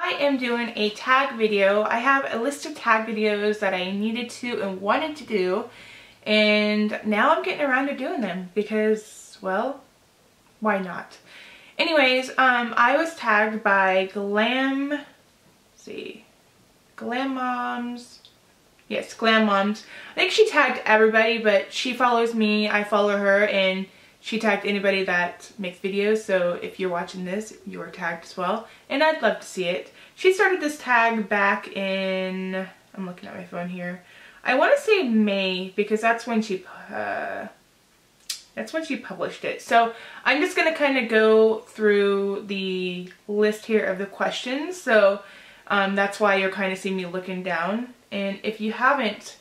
I am doing a tag video. I have a list of tag videos that I needed to and wanted to do, and now I'm getting around to doing them because, well, why not? Anyways, I was tagged by Glam Moms. Yes, Glam Moms. I think she tagged everybody, but she follows me, I follow her, and she tagged anybody that makes videos, so if you're watching this, you're tagged as well, and I'd love to see it. She started this tag back in, I'm looking at my phone here, I want to say May, because that's when she published it. So I'm just going to kind of go through the list here of the questions, so that's why you're kind of seeing me looking down, and if you haven't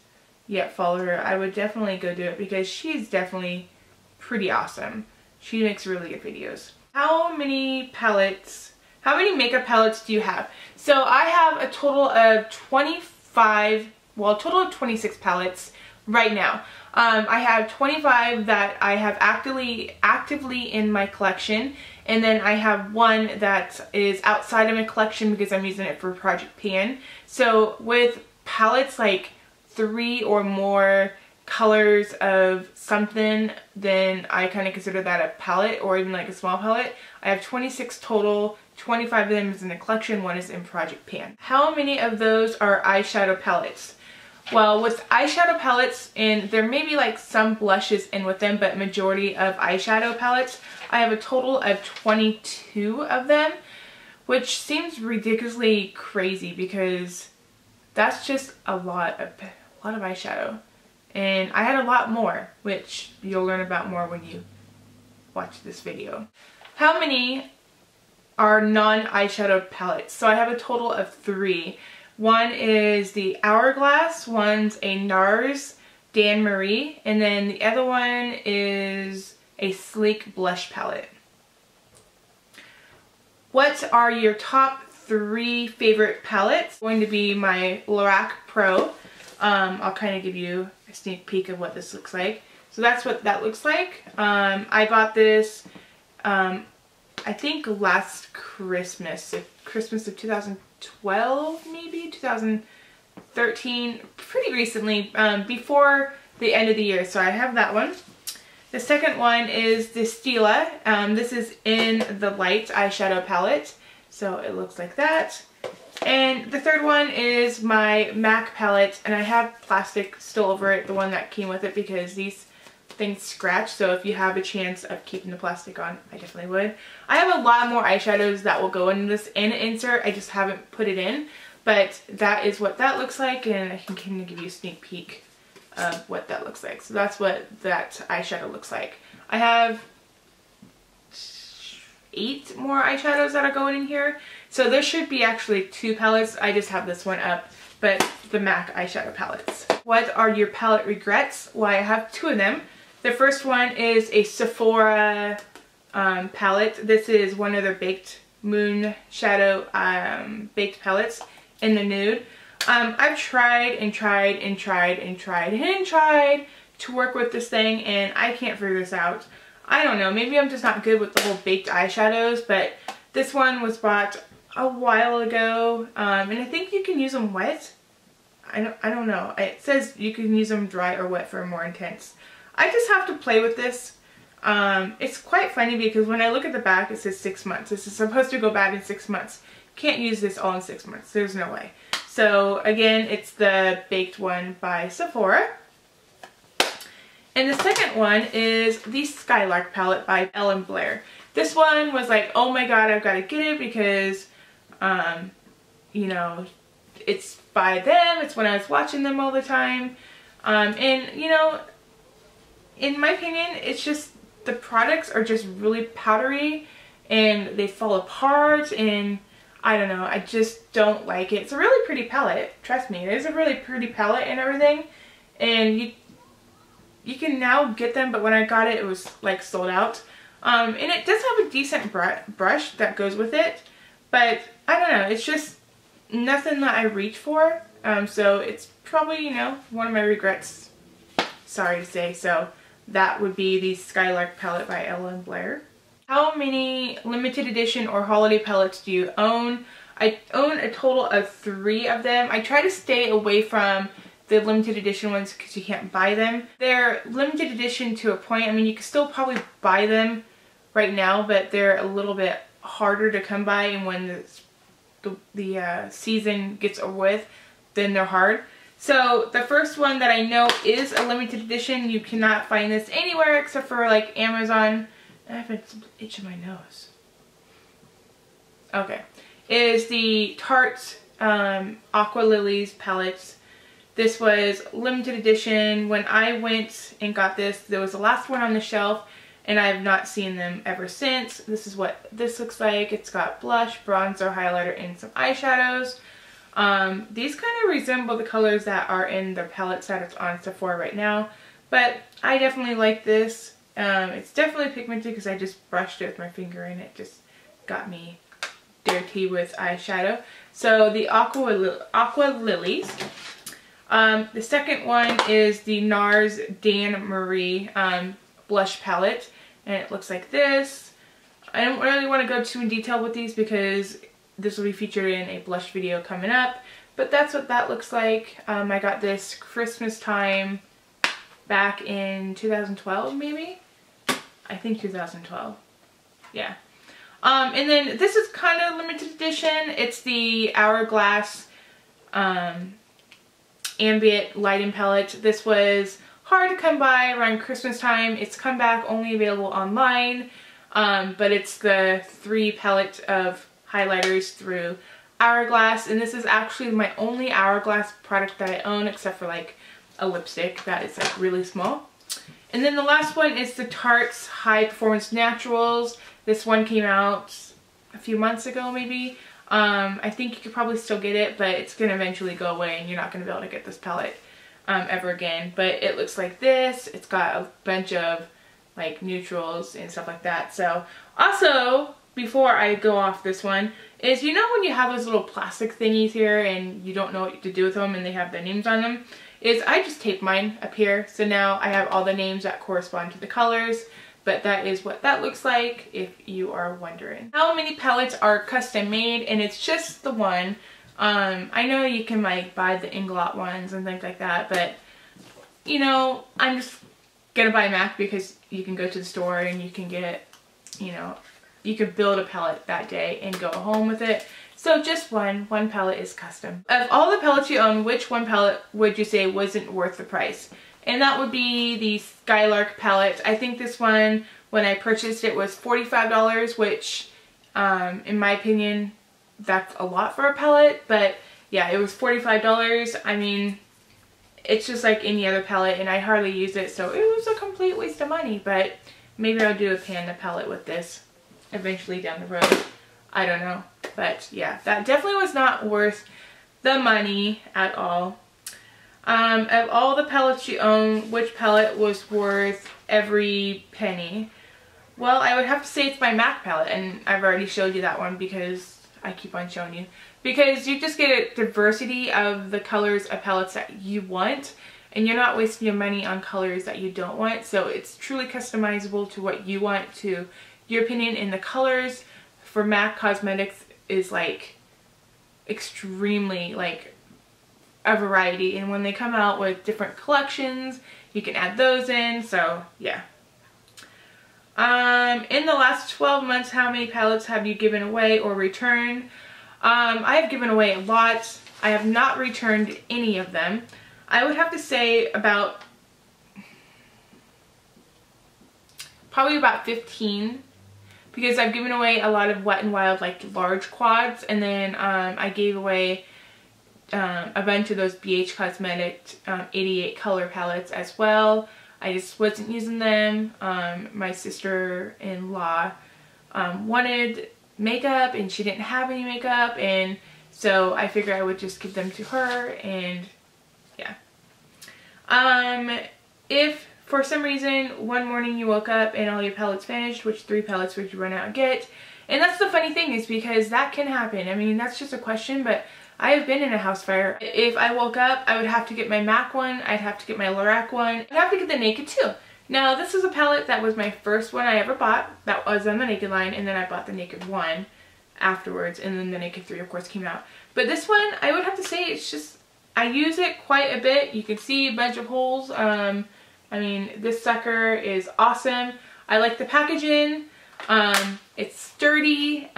yet followed her, I would definitely go do it because she's definitely pretty awesome. She makes really good videos. How many makeup palettes do you have? So I have a total of 26 palettes right now. I have 25 that I have actively in my collection, and then I have one that is outside of my collection because I'm using it for Project Pan. So with palettes like 3 or more colors of something, then I kind of consider that a palette, or even like a small palette. I have 26 total, 25 of them is in the collection, one is in Project Pan. How many of those are eyeshadow palettes? Well, with eyeshadow palettes, and there may be like some blushes in with them, but majority of eyeshadow palettes, I have a total of 22 of them, which seems ridiculously crazy because that's just a lot of eyeshadow. And I had a lot more, which you'll learn about more when you watch this video. How many are non-eyeshadow palettes? So I have a total of 3. One is the Hourglass, one's a NARS Dan Marie, and then the other one is a Sleek Blush palette. What are your top 3 favorite palettes? Going to be my Lorac Pro. I'll kind of give you a sneak peek of what this looks like. So that's what that looks like. I bought this, I think last Christmas of 2012, maybe 2013, pretty recently, before the end of the year. So I have that one. The second one is the Stila. This is in the Light eyeshadow palette. So it looks like that. And the third one is my MAC palette, and I have plastic still over it, the one that came with it, because these things scratch, so if you have a chance of keeping the plastic on, I definitely would. I have a lot more eyeshadows that will go in this insert, I just haven't put it in, but that is what that looks like, and I can kind of give you a sneak peek of what that looks like. So that's what that eyeshadow looks like. I have 8 more eyeshadows that are going in here. So there should be actually 2 palettes. I just have this one up, but the MAC eyeshadow palettes. What are your palette regrets? Well, I have 2 of them. The first one is a Sephora palette. This is one of their Baked Moon Shadow baked palettes in the nude. I've tried to work with this thing, and I can't figure this out. I don't know, maybe I'm just not good with the whole baked eyeshadows, but this one was bought a while ago, and I think you can use them wet. I don't know. It says you can use them dry or wet for more intense. I just have to play with this. It's quite funny because when I look at the back, it says 6 months. This is supposed to go bad in 6 months. Can't use this all in 6 months. There's no way. So again, it's the baked one by Sephora. And the second one is the Skylark palette by Ellen Blair. This one was like, oh my god, I've got to get it because, you know, it's by them. It's when I was watching them all the time. And, you know, in my opinion, it's just, the products are just really powdery and they fall apart, and I don't know, I just don't like it. It's a really pretty palette, trust me. It is a really pretty palette and everything, and you can now get them, but when I got it, it was like sold out. And it does have a decent brush that goes with it, but I don't know, it's just nothing that I reach for. So it's probably, you know, one of my regrets, sorry to say. So that would be the Skylark palette by Ellen Blair. How many limited edition or holiday palettes do you own? I own a total of 3 of them. I try to stay away from the limited edition ones because you can't buy them. They're limited edition to a point. I mean, you can still probably buy them right now, but they're a little bit harder to come by, and when the season gets over with, then they're hard. So the first one that I know is a limited edition. You cannot find this anywhere except for like Amazon. I have an itch in my nose. Okay. Is the Tarte Aqua Lilies palettes. This was limited edition. When I went and got this, there was the last one on the shelf, and I have not seen them ever since. This is what this looks like. It's got blush, bronzer, highlighter, and some eyeshadows. These kind of resemble the colors that are in the palettes that it's on Sephora right now, but I definitely like this. It's definitely pigmented because I just brushed it with my finger and it just got me dirty with eyeshadow. So the Aqua Lilies. The second one is the NARS Dan Marie blush palette, and it looks like this. I don't really want to go too in detail with these because this will be featured in a blush video coming up, but that's what that looks like. I got this Christmas time back in 2012 maybe? I think 2012. Yeah. And then this is kind of limited edition. It's the Hourglass Ambient Lighting Palette. This was hard to come by around Christmas time. It's come back, only available online, but it's the 3 palette of highlighters through Hourglass, and this is actually my only Hourglass product that I own, except for like a lipstick that is like really small. And then the last one is the Tarte's High Performance Naturals. This one came out a few months ago maybe. I think you could probably still get it, but it's going to eventually go away and you're not going to be able to get this palette ever again. But it looks like this. It's got a bunch of like neutrals and stuff like that. So also, before I go off this one, is you know when you have those little plastic thingies here and you don't know what to do with them and they have their names on them, is I just tape mine up here. So now I have all the names that correspond to the colors. But that is what that looks like if you are wondering. How many palettes are custom made, and it's just the one. I know you can like buy the Inglot ones and things like that, but you know, I'm just gonna buy MAC because you can go to the store and you can get, you know, you could build a palette that day and go home with it. So just one palette is custom. Of all the palettes you own, which one palette would you say wasn't worth the price? And that would be the Skylark palette. I think this one, when I purchased it, was $45, which in my opinion, that's a lot for a palette. But yeah, it was $45. I mean, it's just like any other palette and I hardly use it, so it was a complete waste of money. But maybe I'll do a panda palette with this eventually down the road. I don't know. But yeah, that definitely was not worth the money at all. Of all the palettes you own, which palette was worth every penny? Well, I would have to say it's my MAC palette, and I've already showed you that one because I keep on showing you. Because you just get a diversity of the colors of palettes that you want, and you're not wasting your money on colors that you don't want. So it's truly customizable to what you want, to your opinion. And the colors for MAC Cosmetics is like extremely like a variety, and when they come out with different collections you can add those in. So yeah. In the last 12 months, how many palettes have you given away or returned? I have given away a lot. I have not returned any of them. I would have to say about probably about 15, because I've given away a lot of Wet n Wild like large quads, and then I gave away a bunch of those BH Cosmetic 88 color palettes as well. I just wasn't using them. My sister-in-law wanted makeup and she didn't have any makeup, and so I figured I would just give them to her, and yeah. If for some reason one morning you woke up and all your palettes finished, which 3 palettes would you run out and get? And that's the funny thing, is because that can happen. I mean, that's just a question, but I have been in a house fire. If I woke up, I would have to get my MAC one, I'd have to get my Lorac one, I'd have to get the Naked too. Now, this is a palette that was my first one I ever bought, that was on the Naked line, and then I bought the Naked one afterwards, and then the Naked 3 of course came out. But this one, I would have to say, it's just, I use it quite a bit. You can see a bunch of holes. I mean, this sucker is awesome. I like the packaging. It's sturdy.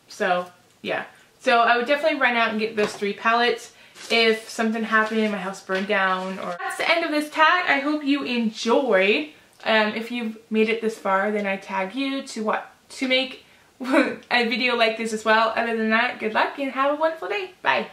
So yeah. So I would definitely run out and get those 3 palettes if something happened, my house burned down. Or that's the end of this tag. I hope you enjoyed. If you've made it this far, then I tag you to make a video like this as well. Other than that, good luck and have a wonderful day. Bye.